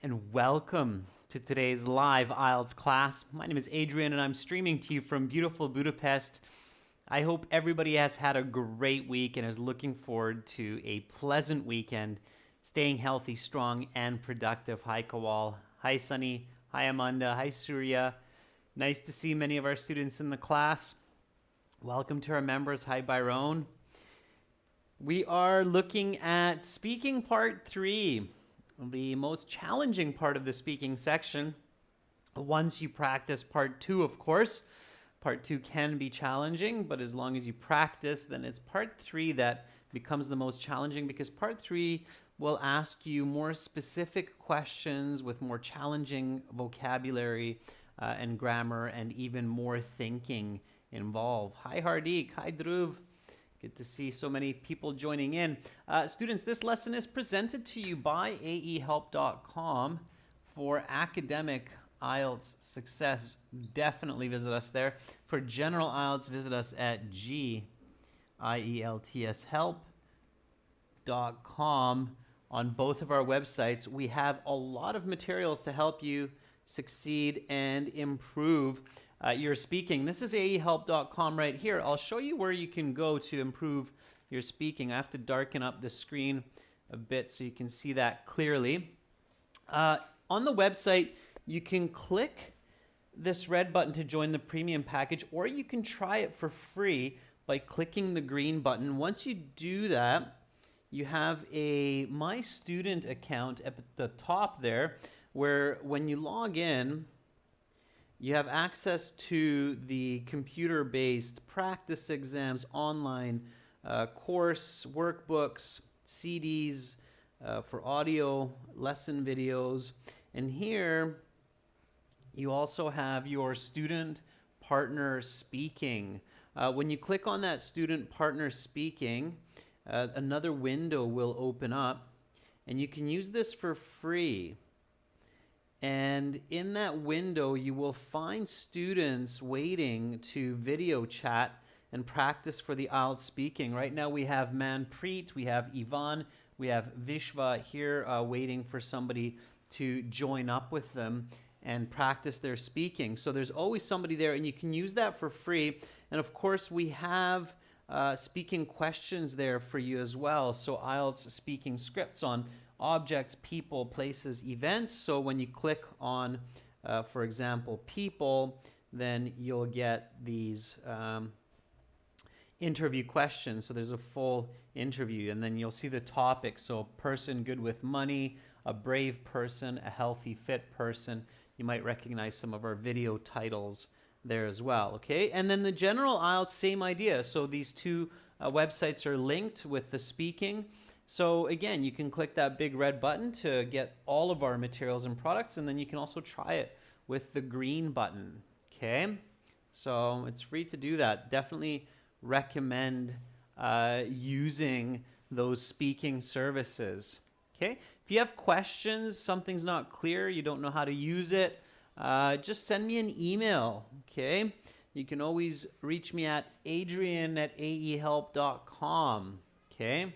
and welcome to today's live IELTS class. My name is Adrian and I'm streaming to you from beautiful Budapest. I hope everybody has had a great week and is looking forward to a pleasant weekend, staying healthy, strong, and productive. Hi Kawal, hi Sunny, hi Amanda, hi Surya. Nice to see many of our students in the class. Welcome to our members. Hi Byron. We are looking at speaking part 3. The most challenging part of the speaking section. Once you practice part 2, of course, part 2 can be challenging, but as long as you practice, then it's part 3 that becomes the most challenging, because part 3 will ask you more specific questions with more challenging vocabulary and grammar and even more thinking involved. Hi Hardik, hi Dhruv. Good to see so many people joining in. Students, this lesson is presented to you by aehelp.com for academic IELTS success. Definitely visit us there. For general IELTS, visit us at IELTShelp.com. On both of our websites, we have a lot of materials to help you succeed and improve your speaking. This is aehelp.com right here. I'll show you where you can go to improve your speaking. I have to darken up the screen a bit so you can see that clearly. On the website, you can click this red button to join the premium package, or you can try it for free by clicking the green button. Once you do that, you have a My Student account at the top there, where when you log in, you have access to the computer-based practice exams, online course, workbooks, CDs for audio, lesson videos. And here, you also have your student partner speaking. When you click on that student partner speaking, another window will open up, and you can use this for free. And in that window, you will find students waiting to video chat and practice for the IELTS speaking. Right now, we have Manpreet, we have Ivan, we have Vishva here waiting for somebody to join up with them and practice their speaking. So there's always somebody there, and you can use that for free. And of course, we have speaking questions there for you as well. So IELTS speaking scripts on objects, people, places, events. So when you click on, for example, people, then you'll get these interview questions. So there's a full interview, and then you'll see the topic. So person good with money, a brave person, a healthy, fit person. You might recognize some of our video titles there as well, okay? And then the general IELTS, same idea. So these two websites are linked with the speaking. So again, you can click that big red button to get all of our materials and products, and then you can also try it with the green button, okay? So it's free to do that. Definitely recommend using those speaking services, okay? If you have questions, something's not clear, you don't know how to use it, just send me an email, okay? You can always reach me at adrian@aehelp.com, okay?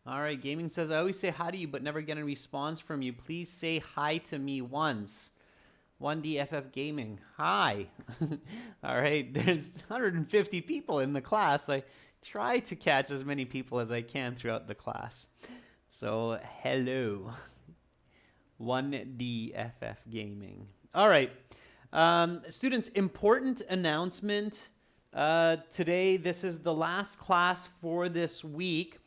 All right, Gaming says, I always say hi to you, but never get a response from you. Please say hi to me once. 1DFF Gaming, hi. All right, there's 150 people in the class. I try to catch as many people as I can throughout the class. So, hello. 1DFF Gaming. All right, students, important announcement. Today, this is the last class for this week.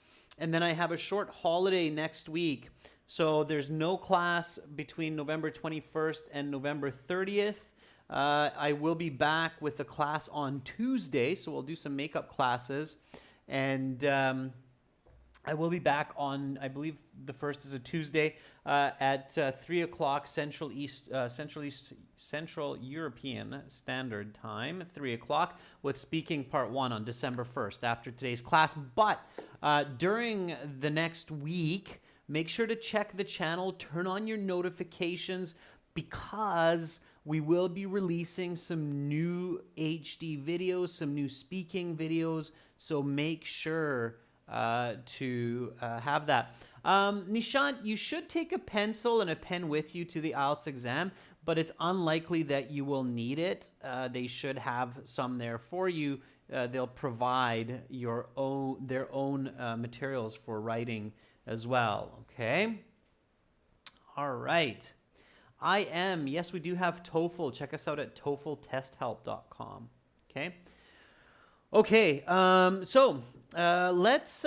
And then I have a short holiday next week. So there's no class between November 21st and November 30th. I will be back with a class on Tuesday. So we'll do some makeup classes. And I will be back on, I believe the first is a Tuesday, at 3 o'clock Central European Standard Time, 3 o'clock, with speaking part 1 on December 1st after today's class. But during the next week, make sure to check the channel, turn on your notifications, because we will be releasing some new HD videos, some new speaking videos. So make sure to have that. Nishant, you should take a pencil and a pen with you to the IELTS exam, but it's unlikely that you will need it. They should have some there for you. They'll provide their own materials for writing as well. Okay. All right. Yes, we do have TOEFL. Check us out at TOEFLTestHelp.com. Okay. Okay. Let's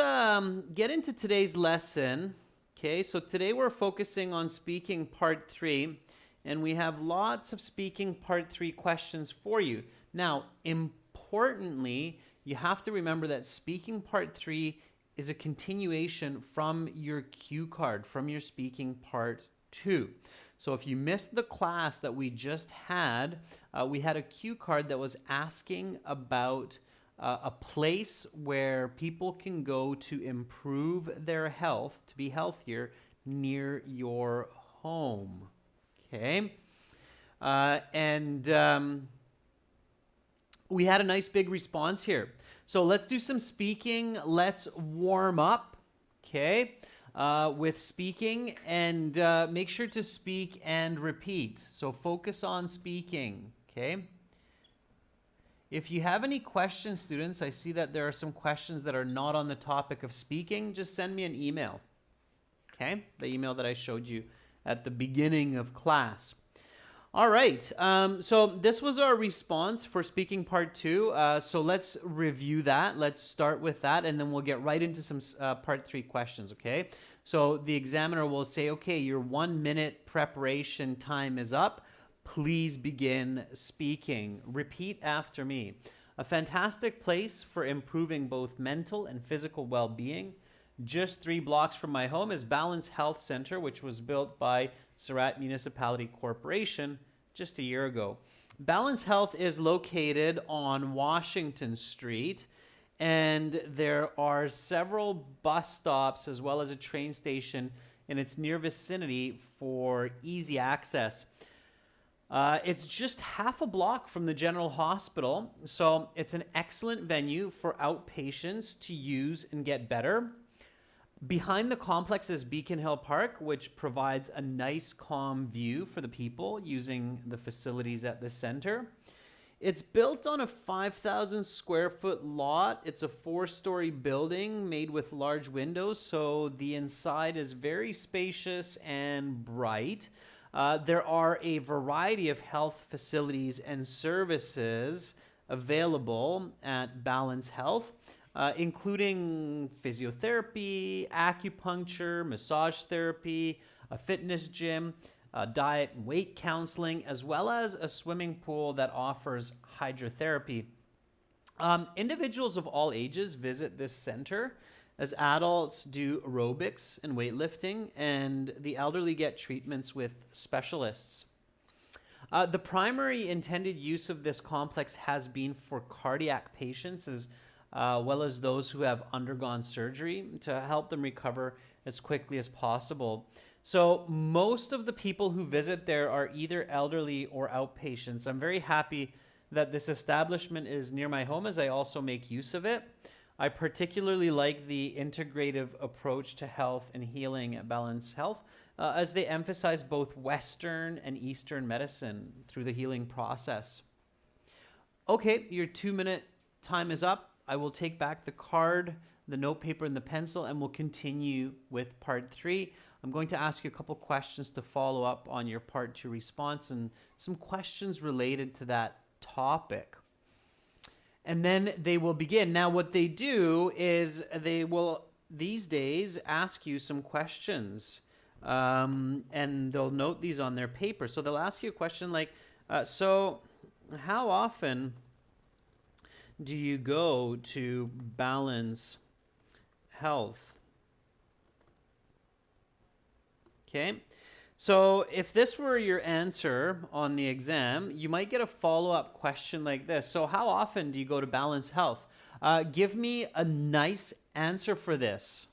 get into today's lesson. Okay. So today we're focusing on speaking part 3, and we have lots of speaking part 3 questions for you. Now, importantly, you have to remember that speaking part 3 is a continuation from your cue card, from your speaking part 2. So if you missed the class that we just had, we had a cue card that was asking about a place where people can go to improve their health, to be healthier, near your home. Okay? We had a nice big response here. So let's do some speaking. Let's warm up, okay, with speaking, and make sure to speak and repeat. So focus on speaking, okay? If you have any questions, students, I see that there are some questions that are not on the topic of speaking. Just send me an email, okay? The email that I showed you at the beginning of class. All right, so this was our response for speaking part 2. So let's review that. Let's start with that, and then we'll get right into some part 3 questions, okay? So the examiner will say, okay, your 1 minute preparation time is up. Please begin speaking. Repeat after me. A fantastic place for improving both mental and physical well-being. Just 3 blocks from my home is Balance Health Center, which was built by Surat Municipality Corporation just a year ago. Balance Health is located on Washington Street, and there are several bus stops as well as a train station in its near vicinity for easy access. It's just half a block from the General Hospital, so it's an excellent venue for outpatients to use and get better. Behind the complex is Beacon Hill Park, which provides a nice, calm view for the people using the facilities at the center. It's built on a 5,000 square foot lot. It's a 4-story building made with large windows, so the inside is very spacious and bright. There are a variety of health facilities and services available at Balance Health, including physiotherapy, acupuncture, massage therapy, a fitness gym, diet and weight counseling, as well as a swimming pool that offers hydrotherapy. Individuals of all ages visit this center, as adults do aerobics and weightlifting, and the elderly get treatments with specialists. The primary intended use of this complex has been for cardiac patients, as well as those who have undergone surgery, to help them recover as quickly as possible. So most of the people who visit there are either elderly or outpatients. I'm very happy that this establishment is near my home, as I also make use of it. I particularly like the integrative approach to health and healing at Balance Health, as they emphasize both Western and Eastern medicine through the healing process. Okay, your 2-minute time is up. I will take back the card, the note paper, and the pencil, and we'll continue with part 3. I'm going to ask you a couple questions to follow up on your part 2 response and some questions related to that topic. And then they will begin. Now, what they do is they will, these days, ask you some questions, and they'll note these on their paper. So they'll ask you a question like, so how often do you go to Balance Health? Okay, so if this were your answer on the exam, you might get a follow-up question like this. So how often do you go to Balance Health? Give me a nice answer for this.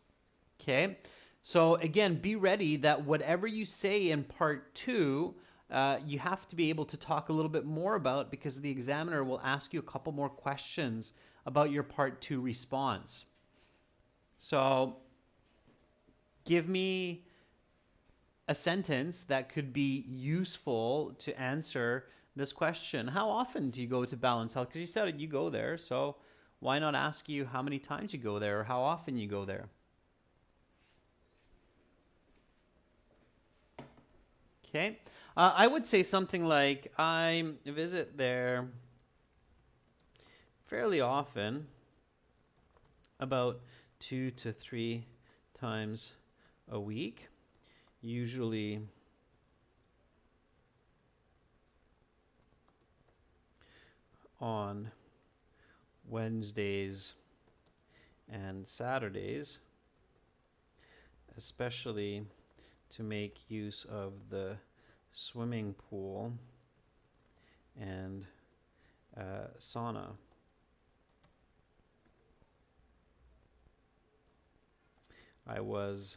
Okay, so again, be ready that whatever you say in part 2, you have to be able to talk a little bit more about, because the examiner will ask you a couple more questions about your part 2 response. So give me a sentence that could be useful to answer this question. How often do you go to Balance Health? Because you said you go there, so why not ask you how many times you go there or how often you go there? Okay. I would say something like, I visit there fairly often, about 2 to 3 times a week, usually on Wednesdays and Saturdays, especially to make use of the swimming pool and sauna. I was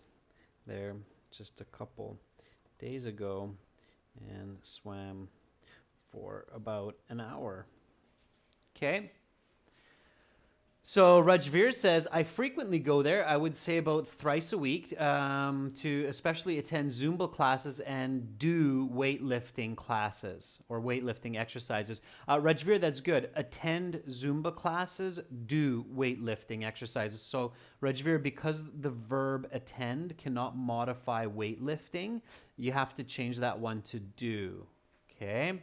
there just a couple days ago and swam for about an hour. Okay. So Rajveer says, I frequently go there, I would say about thrice a week, to especially attend Zumba classes and do weightlifting classes or weightlifting exercises. Rajveer, that's good. Attend Zumba classes, do weightlifting exercises. So Rajveer, because the verb attend cannot modify weightlifting, you have to change that one to do. Okay?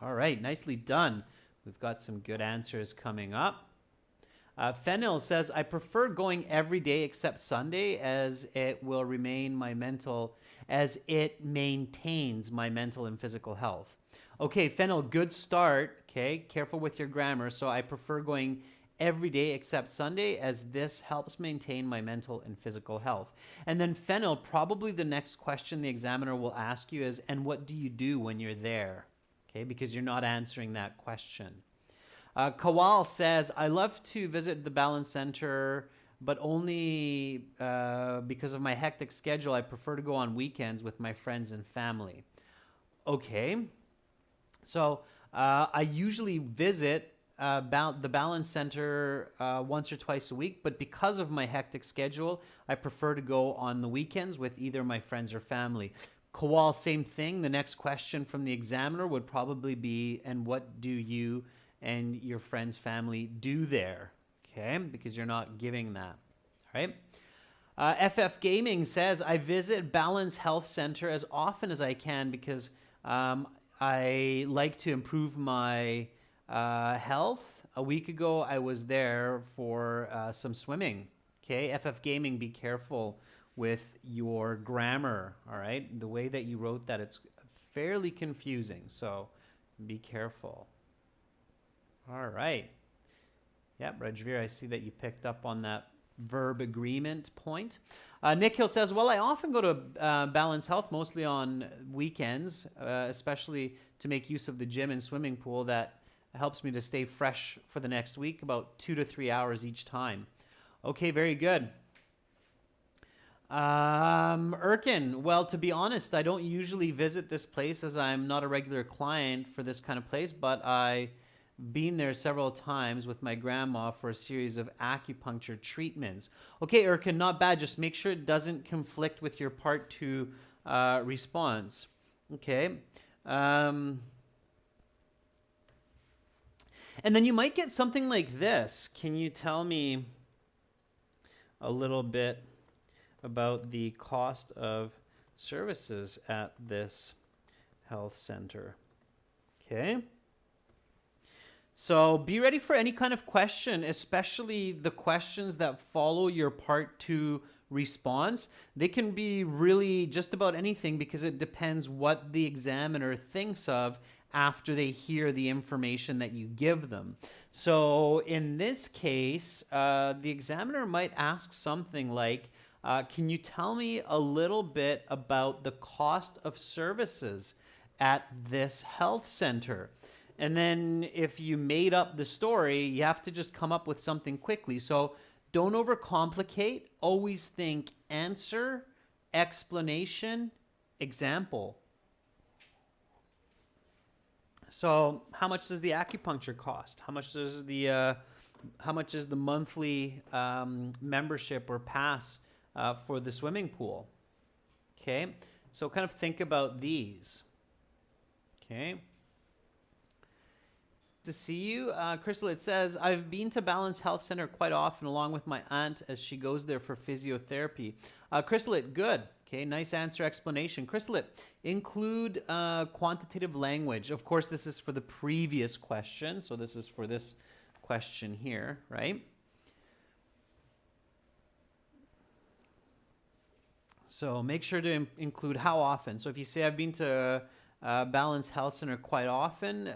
All right, nicely done. We've got some good answers coming up. Fennel says, I prefer going every day except Sunday as it maintains my mental and physical health. Okay, Fennel, good start. Okay, careful with your grammar. So I prefer going every day except Sunday as this helps maintain my mental and physical health. And then Fennel, probably the next question the examiner will ask you is, and what do you do when you're there? Okay, because you're not answering that question. Kawal says, I love to visit the Balance Center, but only because of my hectic schedule, I prefer to go on weekends with my friends and family. Okay. So I usually visit the Balance Center once or twice a week, but because of my hectic schedule, I prefer to go on the weekends with either my friends or family. Kawal, same thing. The next question from the examiner would probably be, and what do you and your friend's family do there? Okay, because you're not giving that. All right. FF Gaming says, I visit Balance Health Center as often as I can because I like to improve my health. A week ago, I was there for some swimming. Okay, FF Gaming, be careful with your grammar. All right, the way that you wrote that, it's fairly confusing, so be careful. All right. Yep, Rajveer, I see that you picked up on that verb agreement point. Nikhil says, well, I often go to Balance Health, mostly on weekends, especially to make use of the gym and swimming pool. That helps me to stay fresh for the next week, about 2 to 3 hours each time. Okay, very good. Erkin, well, to be honest, I don't usually visit this place as I'm not a regular client for this kind of place, but I've been there several times with my grandma for a series of acupuncture treatments. Okay, Erkin, not bad. Just make sure it doesn't conflict with your part 2 response. Okay. And then you might get something like this. Can you tell me a little bit about the cost of services at this health center? Okay. So be ready for any kind of question, especially the questions that follow your part 2 response. They can be really just about anything because it depends what the examiner thinks of after they hear the information that you give them. So in this case, the examiner might ask something like, can you tell me a little bit about the cost of services at this health center? And then if you made up the story, you have to just come up with something quickly. So don't overcomplicate. Always think answer, explanation, example. So how much does the acupuncture cost? How much is the monthly membership or pass for the swimming pool. Okay, so kind of think about these. Okay. To see you. Crystal, it says, I've been to Balance Health Center quite often along with my aunt as she goes there for physiotherapy. Crystal, good. Okay, nice answer, explanation. Crystal, include quantitative language. Of course, this is for the previous question. So this is for this question here, right? So make sure to include how often. So if you say I've been to Balance Health Center quite often,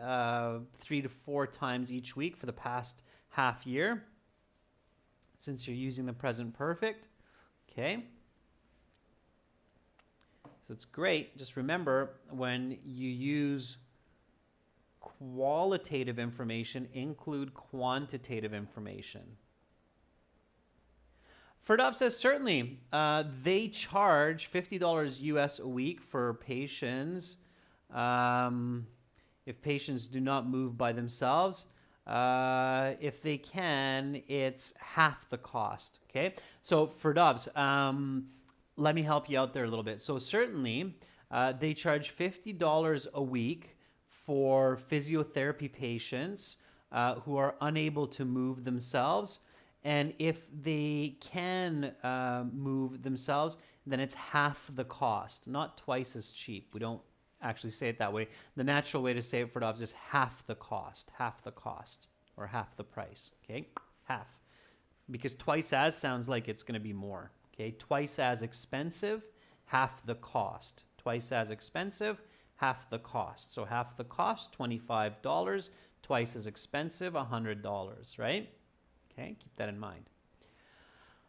3 to 4 times each week for the past half year, since you're using the present perfect. Okay. So it's great. Just remember, when you use qualitative information, include quantitative information. Ferdov says, certainly, they charge $50 US a week for patients if patients do not move by themselves. If they can, it's half the cost. Okay, so Ferdovs, let me help you out there a little bit. So certainly, they charge $50 a week for physiotherapy patients who are unable to move themselves. And if they can move themselves, then it's half the cost, not twice as cheap. We don't actually say it that way. The natural way to say it for dogs is half the cost, or half the price, okay? Half. Because twice as sounds like it's going to be more, okay? Twice as expensive, half the cost. Twice as expensive, half the cost. So half the cost, $25. Twice as expensive, $100, right? Okay, keep that in mind.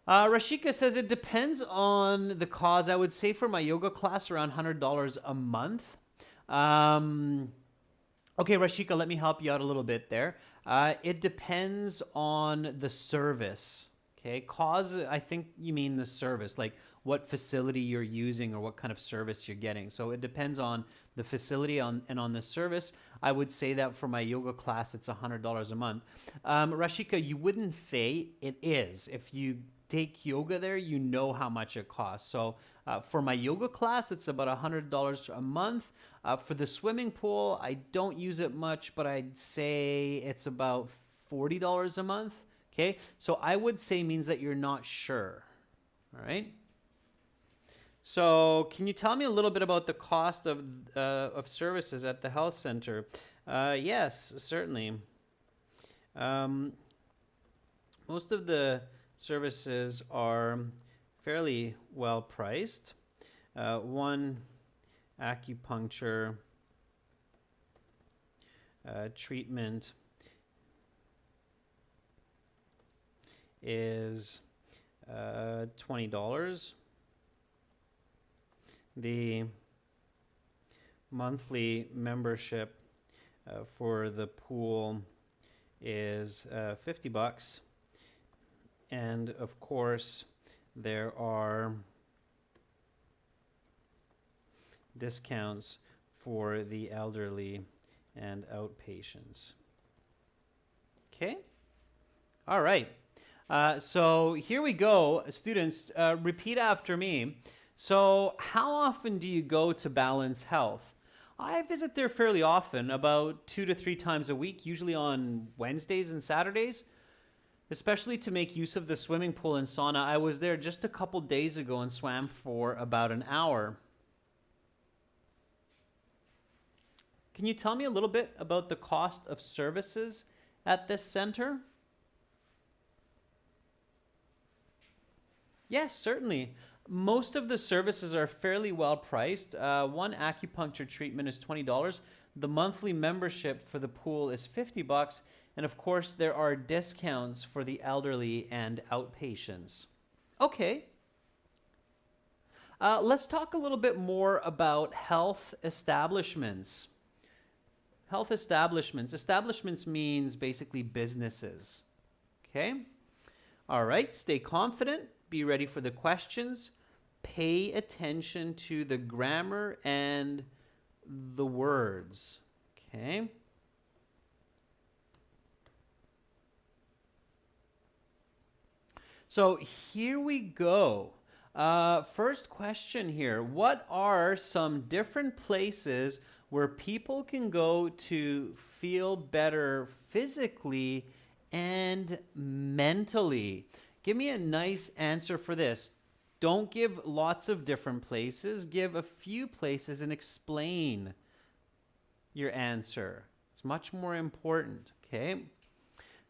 Rashika says, it depends on the cause. I would say for my yoga class, around $100 a month. Okay, Rashika, let me help you out a little bit there. It depends on the service. Okay, cause, I think you mean the service, like what facility you're using or what kind of service you're getting. So it depends on the facility and on the service. I would say that for my yoga class, it's $100 a month. Rashika, you wouldn't say it is. If you take yoga there, you know how much it costs. So for my yoga class, it's about $100 a month. For the swimming pool, I don't use it much, but I'd say it's about $40 a month. Okay, so I would say means that you're not sure. All right. So can you tell me a little bit about the cost of services at the health center? Yes, certainly. Most of the services are fairly well priced. One acupuncture treatment is $20. The monthly membership for the pool is $50. And of course, there are discounts for the elderly and outpatients. Okay? All right. So here we go. Students, repeat after me. So how often do you go to Balance Health? I visit there fairly often, about 2 to 3 times a week, usually on Wednesdays and Saturdays, especially to make use of the swimming pool and sauna. I was there just a couple days ago and swam for about an hour. Can you tell me a little bit about the cost of services at this center? Yes, certainly. Most of the services are fairly well priced. One acupuncture treatment is $20. The monthly membership for the pool is $50. And of course, there are discounts for the elderly and outpatients. Okay. Let's talk a little bit more about health establishments. Health establishments. Establishments means basically businesses. Okay? All right, stay confident. Be ready for the questions. Pay attention to the grammar and the words. Okay? So here we go. First question here. What are some different places where people can go to feel better physically and mentally? Give me a nice answer for this. Don't give lots of different places. Give a few places and explain your answer. It's much more important, okay?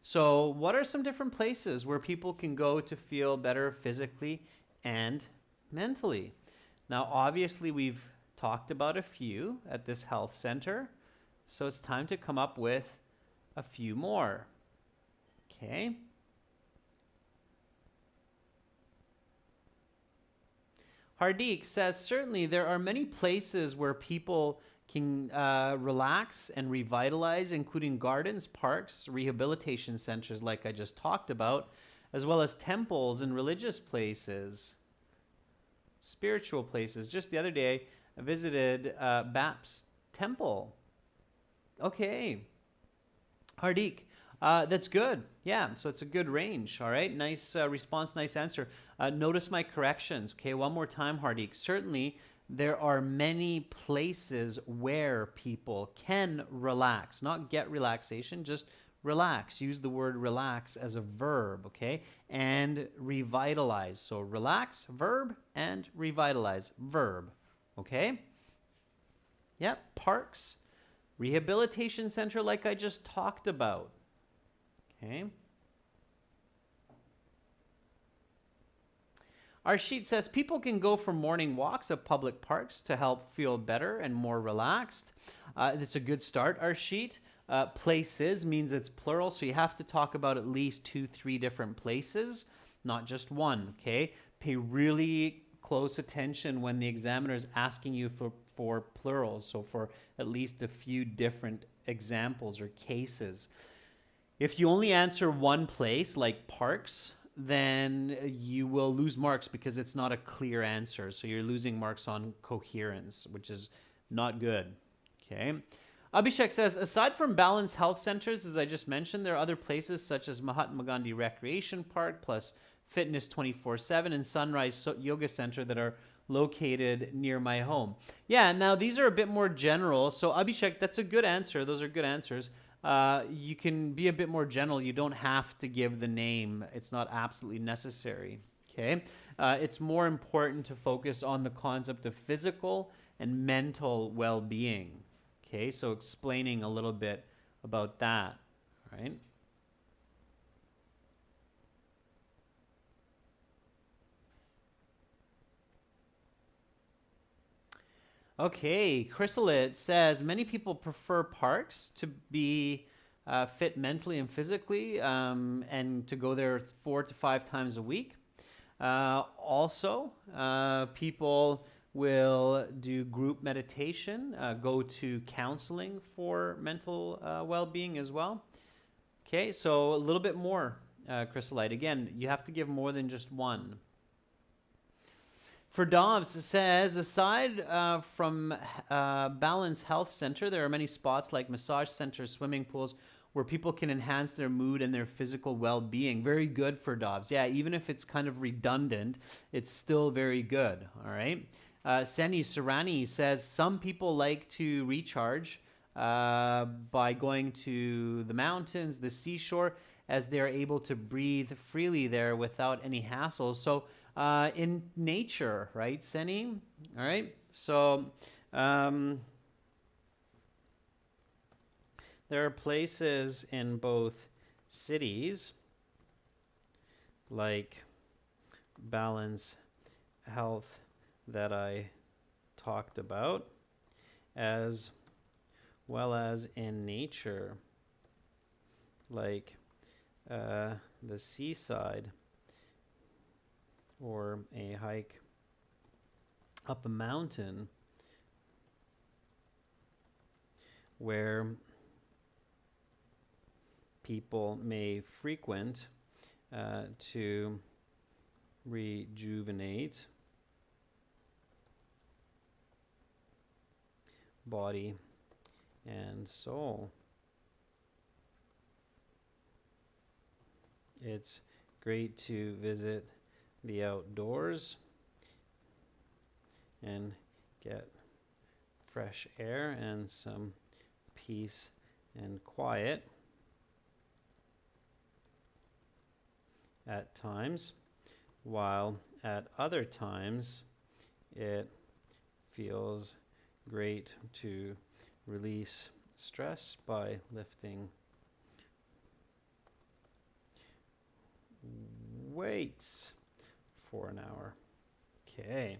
So, what are some different places where people can go to feel better physically and mentally? Now, obviously, we've talked about a few at this health center, so it's time to come up with a few more. Okay. Hardik says, certainly there are many places where people can relax and revitalize, including gardens, parks, rehabilitation centers like I just talked about, as well as temples and religious places, spiritual places. Just the other day, I visited BAP's temple. Okay. Hardik, that's good. Yeah, so it's a good range. All right, nice response, nice answer. Notice my corrections. Okay, one more time, Hardik. Certainly, there are many places where people can relax, not get relaxation, just relax. Use the word relax as a verb, okay? And revitalize. So relax, verb, and revitalize, verb, okay? Yep, parks, rehabilitation center like I just talked about, okay? Our sheet says people can go for morning walks at public parks to help feel better and more relaxed. It's a good start, our sheet. Places means it's plural, so you have to talk about at least 2, 3 different places, not just one, okay? Pay really close attention when the examiner is asking you for plurals, so for at least a few different examples or cases. If you only answer one place, like parks, then you will lose marks because it's not a clear answer. So you're losing marks on coherence, which is not good. Okay. Abhishek says, aside from balanced health centers, as I just mentioned, there are other places such as Mahatma Gandhi Recreation Park, plus Fitness 24/7 and Sunrise Yoga Center that are located near my home. Yeah, now these are a bit more general. So Abhishek, that's a good answer. Those are good answers. You can be a bit more general. You don't have to give the name. It's not absolutely necessary, okay? It's more important to focus on the concept of physical and mental well-being, okay? So explaining a little bit about that, right? Okay, Chrysalit says many people prefer parks to be fit mentally and physically, and to go there 4 to 5 times a week. Also, people will do group meditation, go to counseling for mental well-being as well. Okay, so a little bit more, Chrysalite. Again, you have to give more than just one. For Dobbs, it says, aside from Balance Health Center, there are many spots like massage centers, swimming pools, where people can enhance their mood and their physical well-being. Very good for Dobbs. Yeah, even if it's kind of redundant, it's still very good, all right? Seni Surani says, some people like to recharge by going to the mountains, the seashore, as they're able to breathe freely there without any hassles. So in nature, right, Seni? All right. So there are places in both cities like Balance Health that I talked about, as well as in nature like the seaside, or a hike up a mountain where people may frequent to rejuvenate body and soul. It's great to visit the outdoors and get fresh air and some peace and quiet at times, while at other times it feels great to release stress by lifting weights for an hour. Okay.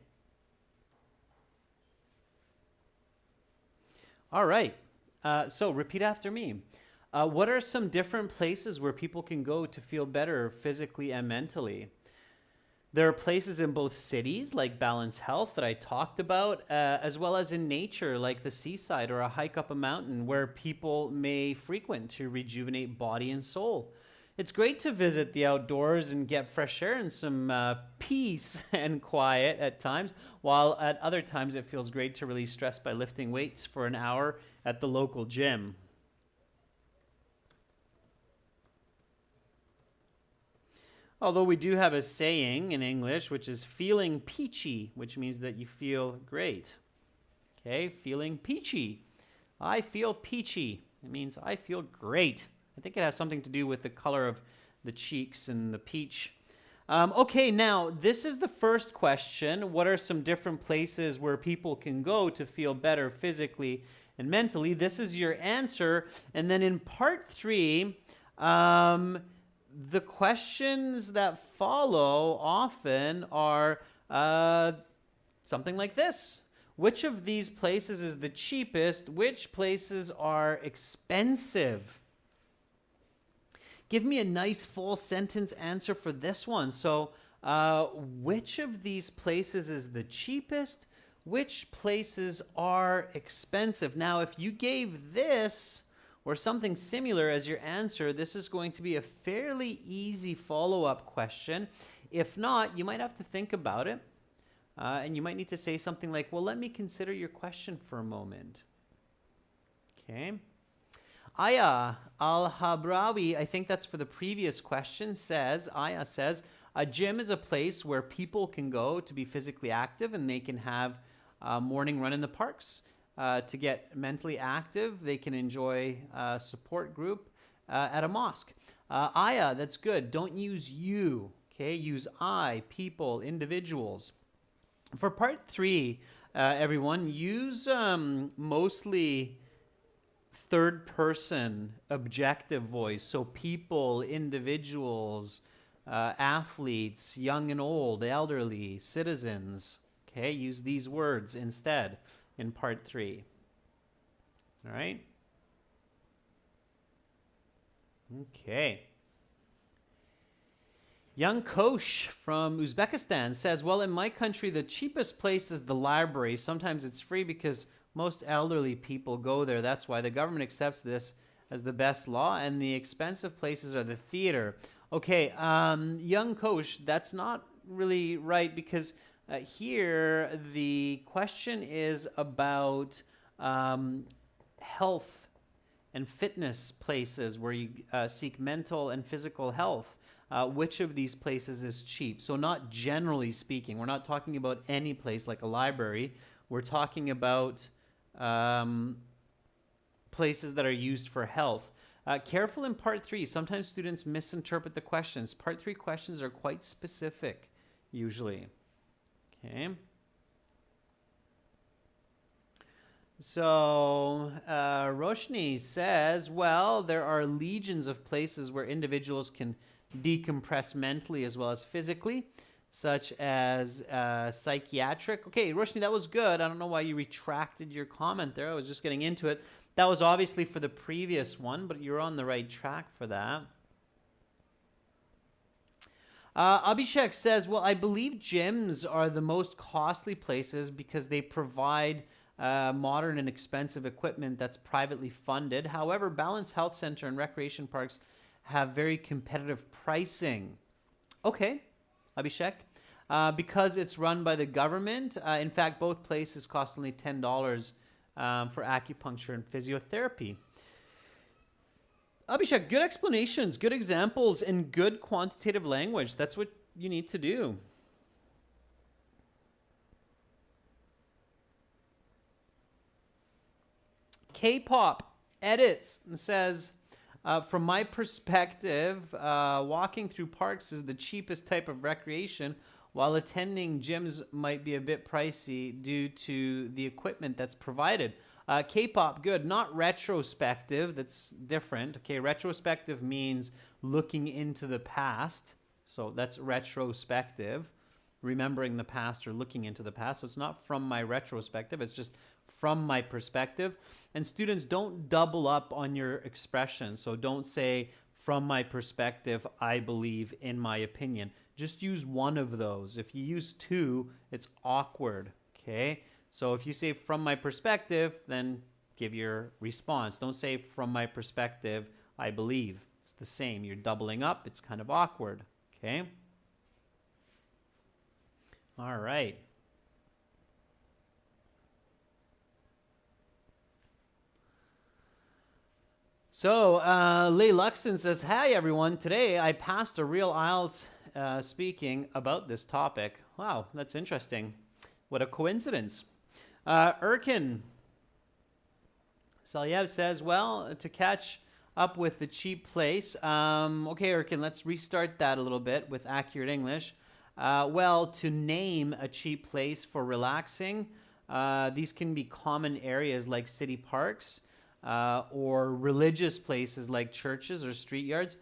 All right. So repeat after me. What are some different places where people can go to feel better physically and mentally? There are places in both cities, like Balance Health that I talked about, as well as in nature, like the seaside or a hike up a mountain, where people may frequent to rejuvenate body and soul. It's great to visit the outdoors and get fresh air and some peace and quiet at times, while at other times it feels great to release stress by lifting weights for an hour at the local gym. Although we do have a saying in English, which is feeling peachy, which means that you feel great. Okay, feeling peachy. I feel peachy. It means I feel great. I think it has something to do with the color of the cheeks and the peach. Okay, now this is the first question. What are some different places where people can go to feel better physically and mentally? This is your answer. And then in part 3, the questions that follow often are something like this. Which of these places is the cheapest? Which places are expensive? Give me a nice full sentence answer for this one. So, which of these places is the cheapest? Which places are expensive? Now, if you gave this or something similar as your answer, this is going to be a fairly easy follow-up question. If not, you might have to think about it. And you might need to say something like, well, let me consider your question for a moment. Okay. Aya Al-Habrawi, I think that's for the previous question, Aya says, a gym is a place where people can go to be physically active and they can have a morning run in the parks. To get mentally active, they can enjoy a support group at a mosque. Aya, that's good. Don't use you, okay? Use I, people, individuals. For part 3, everyone, use mostly third-person objective voice. So people, individuals, athletes, young and old, elderly, citizens. Okay, use these words instead in part 3. All right? Okay. Young Kosh from Uzbekistan says, well, in my country, the cheapest place is the library. Sometimes it's free because most elderly people go there. That's why the government accepts this as the best law, and the expensive places are the theater. Okay, young Kosh, that's not really right, because here the question is about health and fitness places where you seek mental and physical health. Which of these places is cheap? So not generally speaking. We're not talking about any place like a library. We're talking about places that are used for health. Careful in part 3. Sometimes students misinterpret the questions. Part 3 questions are quite specific, usually. Okay. So Roshni says, well, there are legions of places where individuals can decompress mentally as well as physically, such as psychiatric. Okay, Roshni, that was good. I don't know why you retracted your comment there. I was just getting into it. That was obviously for the previous one, but you're on the right track for that. Abhishek says, well, I believe gyms are the most costly places because they provide modern and expensive equipment that's privately funded. However, Balance Health Center and recreation parks have very competitive pricing. Okay, Abhishek. Because it's run by the government, in fact, both places cost only $10 for acupuncture and physiotherapy. Abhishek, good explanations, good examples, and good quantitative language. That's what you need to do. K-pop edits and says, from my perspective, walking through parks is the cheapest type of recreation, while attending gyms might be a bit pricey due to the equipment that's provided. K-pop, good. Not retrospective. That's different. Okay, retrospective means looking into the past. So that's retrospective, remembering the past or looking into the past. So it's not from my retrospective. It's just from my perspective. And students, don't double up on your expression. So don't say, from my perspective, I believe, in my opinion. Just use one of those. If you use two, it's awkward. Okay? So if you say from my perspective, then give your response. Don't say from my perspective, I believe. It's the same. You're doubling up. It's kind of awkward. Okay? All right. So Leigh Luxon says, hi everyone. Today I passed a real IELTS speaking about this topic. Wow, that's interesting. What a coincidence. Erkin Sali says, well, to catch up with the cheap place. Okay, Erkin, let's restart that a little bit with accurate English. Well, to name a cheap place for relaxing, these can be common areas like city parks or religious places like churches or street yards.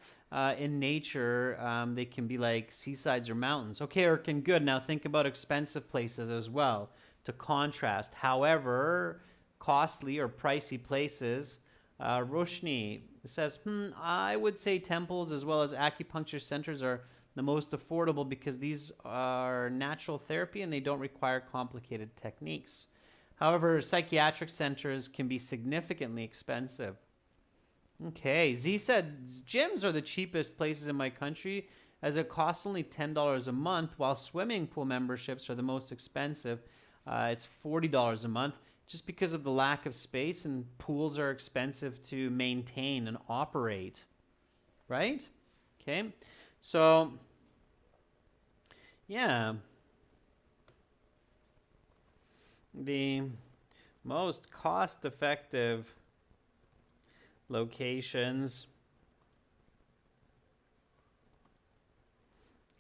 In nature, they can be like seasides or mountains. Okay, Erkin, good. Now think about expensive places as well to contrast. However, costly or pricey places, Roshni says, I would say temples as well as acupuncture centers are the most affordable because these are natural therapy and they don't require complicated techniques. However, psychiatric centers can be significantly expensive. Okay, Z said, gyms are the cheapest places in my country as it costs only $10 a month, while swimming pool memberships are the most expensive. It's $40 a month just because of the lack of space, and pools are expensive to maintain and operate, right? Okay, so yeah, the most cost-effective locations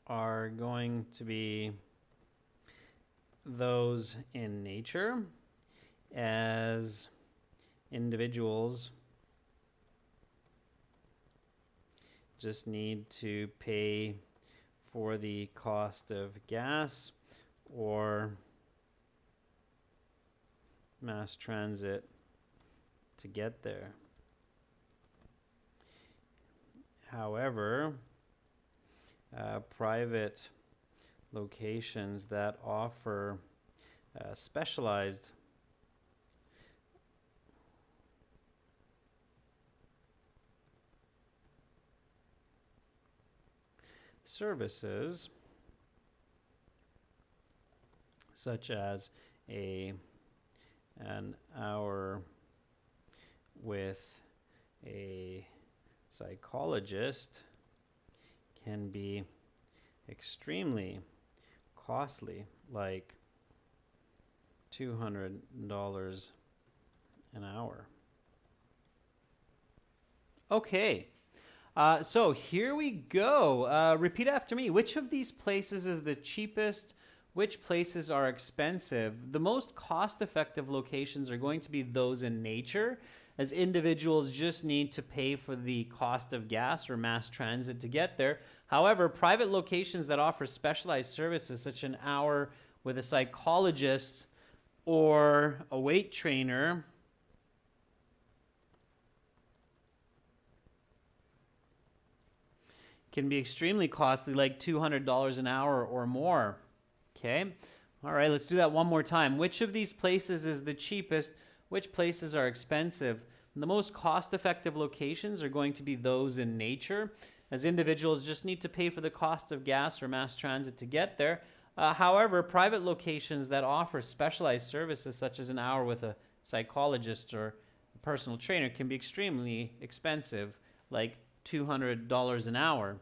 are going to be those in nature, as individuals just need to pay for the cost of gas or mass transit to get there. However, private locations that offer specialized services, such as an hour with a psychologist, can be extremely costly, like $200 an hour. Okay, so here we go. Repeat after me. Which of these places is the cheapest? Which places are expensive? The most cost-effective locations are going to be those in nature, as individuals just need to pay for the cost of gas or mass transit to get there. However, private locations that offer specialized services, such as an hour with a psychologist or a weight trainer, can be extremely costly, like $200 an hour or more. Okay, all right, let's do that one more time. Which of these places is the cheapest? Which places are expensive? And the most cost-effective locations are going to be those in nature, as individuals just need to pay for the cost of gas or mass transit to get there. However, private locations that offer specialized services, such as an hour with a psychologist or a personal trainer, can be extremely expensive, like $200 an hour.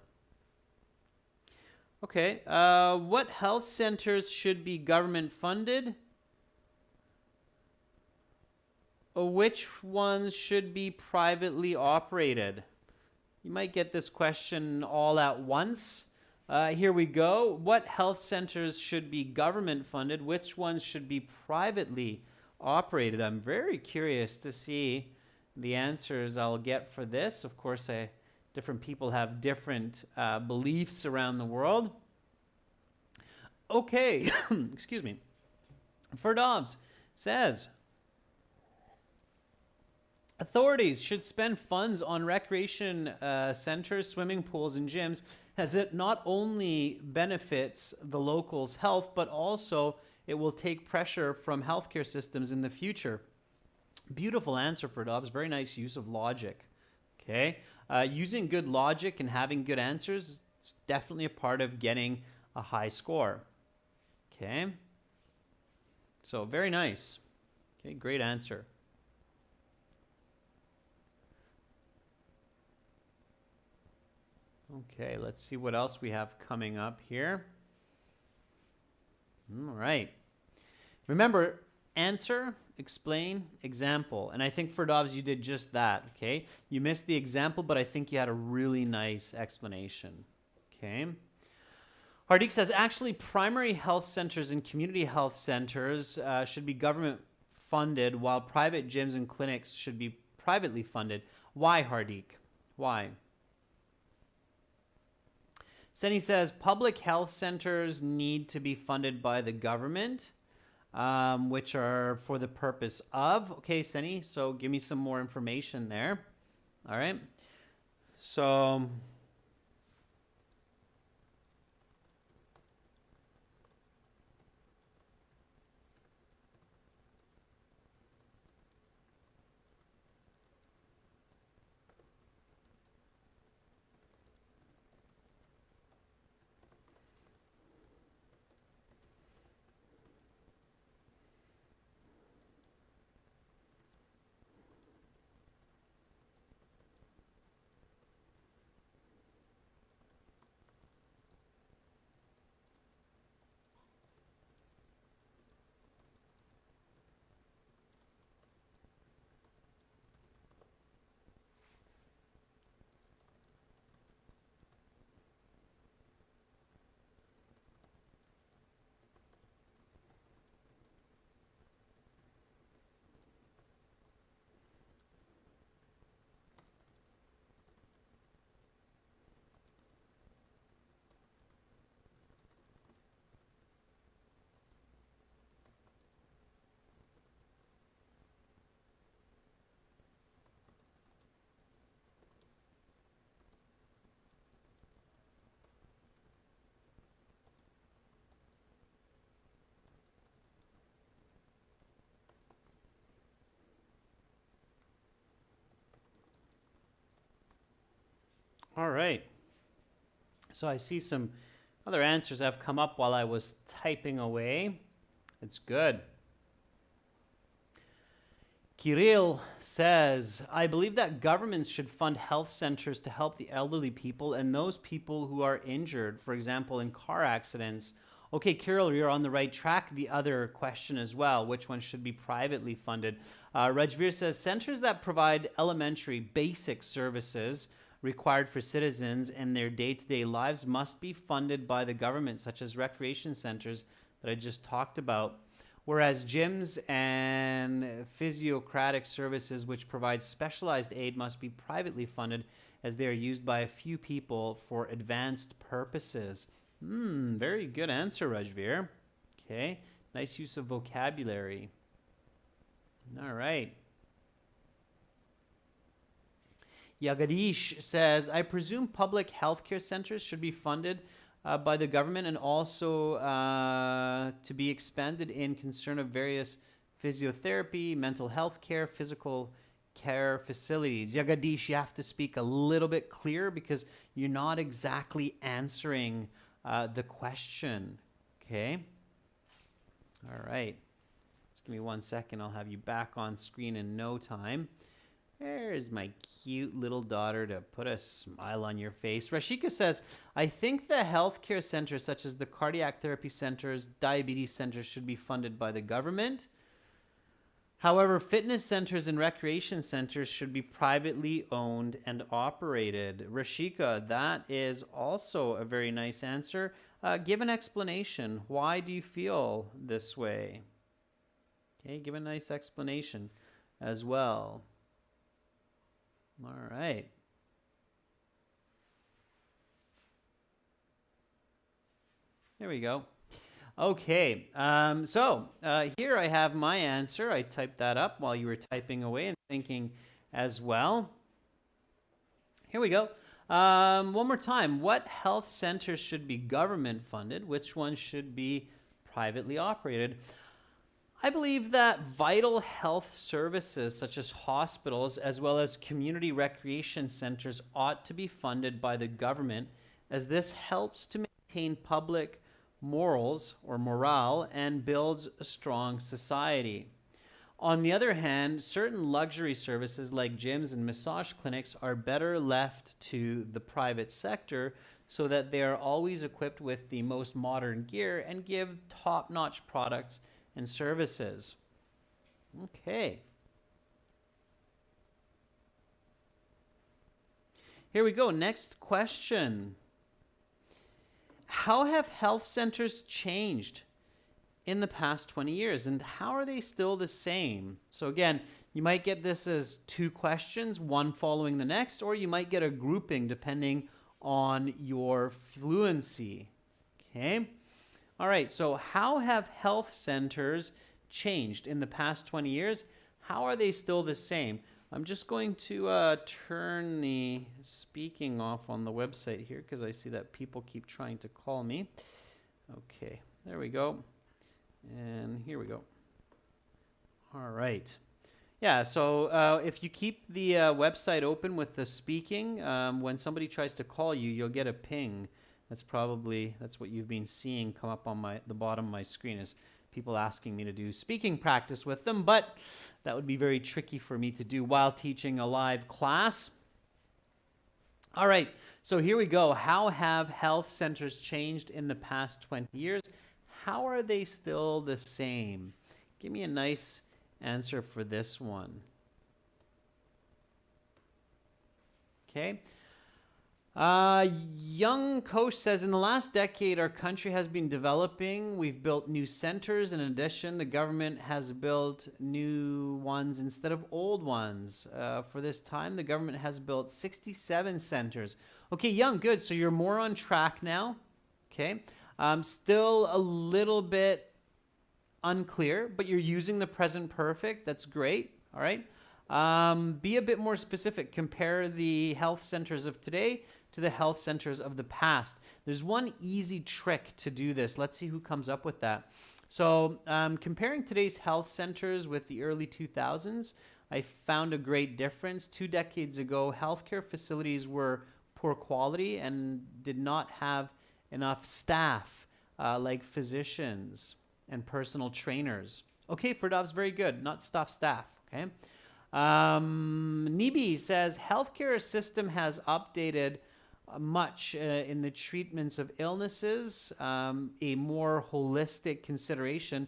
Okay, what health centers should be government funded? Which ones should be privately operated? You might get this question all at once. Here we go. What health centers should be government funded? Which ones should be privately operated? I'm very curious to see the answers I'll get for this. Of course, different people have different beliefs around the world. Okay, excuse me. Ferdovs says, authorities should spend funds on recreation centers, swimming pools, and gyms, as it not only benefits the locals' health, but also it will take pressure from healthcare systems in the future. Beautiful answer, Ferdovs. Very nice use of logic. Okay, using good logic and having good answers is definitely a part of getting a high score. Okay, so very nice. Okay, great answer. Okay, let's see what else we have coming up here. All right. Remember, answer, explain, example. And I think for Dobbs, you did just that, okay? You missed the example, but I think you had a really nice explanation, okay? Hardik says, actually, primary health centers and community health centers should be government funded, while private gyms and clinics should be privately funded. Why, Hardik? Why? Seni says, public health centers need to be funded by the government, which are for the purpose of. Okay, Seni, so give me some more information there. All right. So, all right. So I see some other answers have come up while I was typing away. It's good. Kirill says, I believe that governments should fund health centers to help the elderly people and those people who are injured, for example, in car accidents. Okay, Kirill, you're on the right track. The other question as well, which one should be privately funded? Rajveer says, centers that provide elementary basic services required for citizens in their day-to-day lives must be funded by the government, such as recreation centers that I just talked about. Whereas gyms and physiocratic services which provide specialized aid must be privately funded as they are used by a few people for advanced purposes. Very good answer, Rajveer. Okay, nice use of vocabulary. All right. Yagadish says, I presume public healthcare centers should be funded by the government and also to be expanded in concern of various physiotherapy, mental health care, physical care facilities. Yagadish, you have to speak a little bit clearer because you're not exactly answering the question. Okay? All right. Just give me 1 second. I'll have you back on screen in no time. There's my cute little daughter to put a smile on your face. Rashika says, I think the healthcare centers such as the cardiac therapy centers, diabetes centers should be funded by the government. However, fitness centers and recreation centers should be privately owned and operated. Rashika, that is also a very nice answer. Give an explanation. Why do you feel this way? Okay, give a nice explanation as well. All right. There we go. Okay, so here I have my answer. I typed that up while you were typing away and thinking as well. Here we go. One more time. What health centers should be government funded? Which ones should be privately operated? I believe that vital health services such as hospitals as well as community recreation centers ought to be funded by the government, as this helps to maintain public morals or morale and builds a strong society. On the other hand, certain luxury services like gyms and massage clinics are better left to the private sector so that they are always equipped with the most modern gear and give top-notch products and services. Okay. Here we go. Next question. How have health centers changed in the past 20 years, and how are they still the same? So again, you might get this as two questions, one following the next, or you might get a grouping depending on your fluency. Okay? All right, so how have health centers changed in the past 20 years? How are they still the same? I'm just going to turn the speaking off on the website here because I see that people keep trying to call me. Okay, there we go. And here we go. All right. Yeah, so if you keep the website open with the speaking, when somebody tries to call you, you'll get a ping. That's what you've been seeing come up on the bottom of my screen is people asking me to do speaking practice with them, but that would be very tricky for me to do while teaching a live class. All right, so here we go. How have health centers changed in the past 20 years? How are they still the same? Give me a nice answer for this one. Okay. Young Coach says, in the last decade, our country has been developing. We've built new centers. In addition, the government has built new ones instead of old ones. For this time, the government has built 67 centers. Okay, Young, good. So you're more on track now. Okay. Still a little bit unclear, but you're using the present perfect. That's great. All right. Be a bit more specific. Compare the health centers of today to the health centers of the past. There's one easy trick to do this. Let's see who comes up with that. So comparing today's health centers with the early 2000s, I found a great difference. 2 decades ago, healthcare facilities were poor quality and did not have enough staff like physicians and personal trainers. Okay, Ferdov's very good. Not staff. Okay. Nibi says, healthcare system has updated much in the treatments of illnesses, a more holistic consideration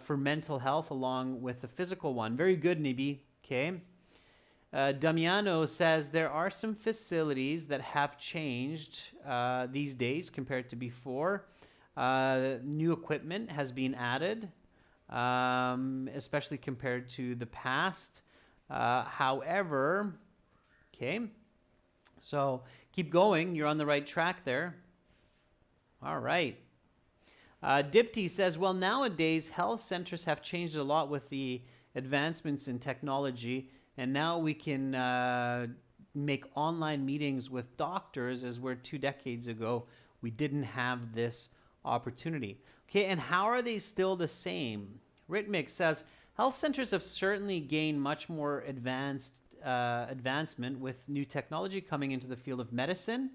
for mental health along with the physical one. Very good, Nibi. Okay. Damiano says, there are some facilities that have changed these days compared to before. New equipment has been added, especially compared to the past. However, okay, so keep going. You're on the right track there. All right. Dipti says, well, nowadays, health centers have changed a lot with the advancements in technology, and now we can make online meetings with doctors, as where 2 decades ago we didn't have this opportunity. Okay, and how are they still the same? Ritmik says, health centers have certainly gained much more advancement with new technology coming into the field of medicine.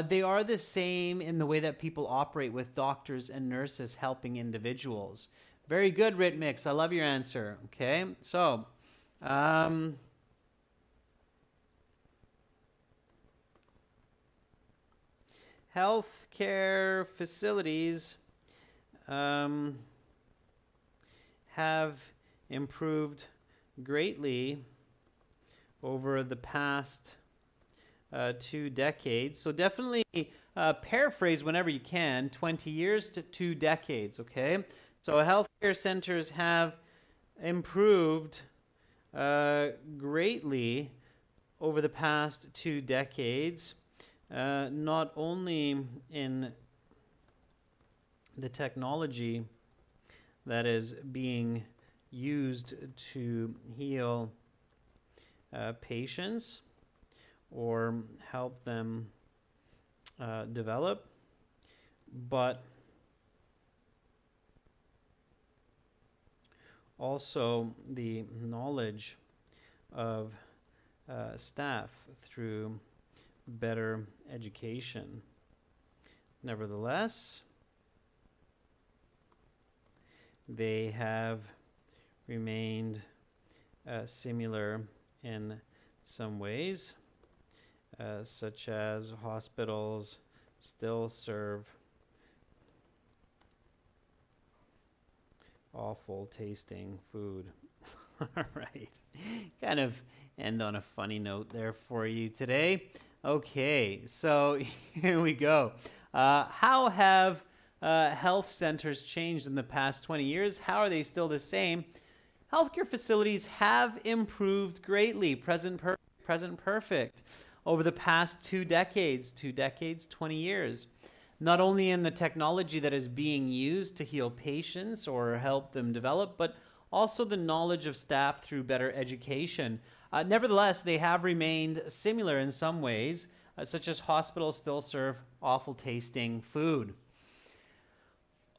They are the same in the way that people operate with doctors and nurses helping individuals. Very good, Ritmix. I love your answer. Okay, so healthcare facilities have improved greatly over the past 2 decades. So definitely paraphrase whenever you can, 20 years to 2 decades, okay? So healthcare centers have improved greatly over the past 2 decades, not only in the technology that is being used to heal patients or help them develop, but also the knowledge of staff through better education. Nevertheless, they have remained similar in some ways, such as hospitals still serve awful tasting food. All right. Kind of end on a funny note there for you today. Okay, so here we go. How have health centers changed in the past 20 years? How are they still the same? Healthcare facilities have improved greatly, present perfect, over the past 2 decades, 20 years. Not only in the technology that is being used to heal patients or help them develop, but also the knowledge of staff through better education. Nevertheless, they have remained similar in some ways, such as hospitals still serve awful tasting food.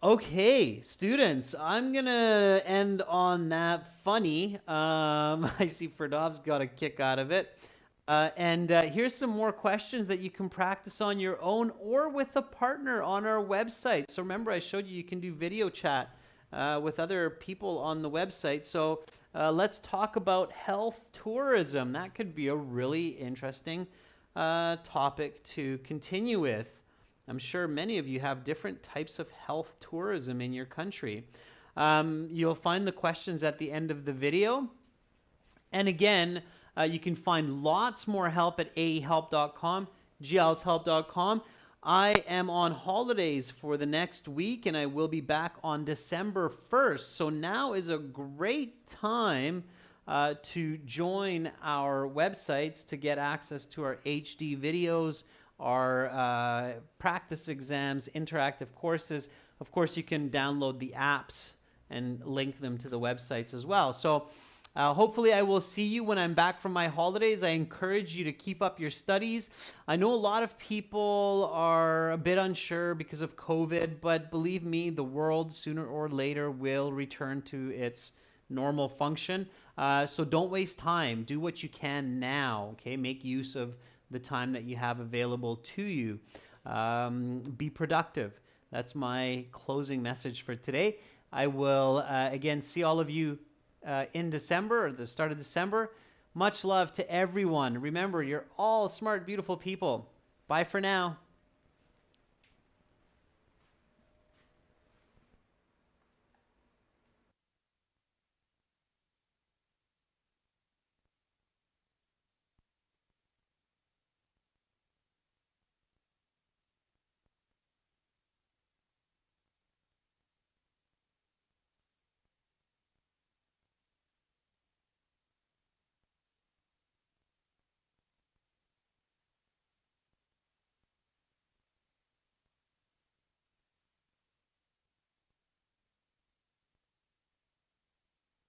Okay, students, I'm going to end on that funny. I see Ferdov's got a kick out of it. Here's some more questions that you can practice on your own or with a partner on our website. So remember, I showed you can do video chat with other people on the website. So let's talk about health tourism. That could be a really interesting topic to continue with. I'm sure many of you have different types of health tourism in your country. You'll find the questions at the end of the video. And again, you can find lots more help at aehelp.com, glshelp.com. I am on holidays for the next week, and I will be back on December 1st. So now is a great time to join our websites to get access to our HD videos, our practice exams, interactive courses. Of course, you can download the apps and link them to the websites as well. So hopefully I will see you when I'm back from my holidays. I encourage you to keep up your studies. I know a lot of people are a bit unsure because of COVID, but believe me, the world sooner or later will return to its normal function. So don't waste time. Do what you can now, okay? Make use of the time that you have available to you. Be productive. That's my closing message for today. I will, again, see all of you in December, or the start of December. Much love to everyone. Remember, you're all smart, beautiful people. Bye for now.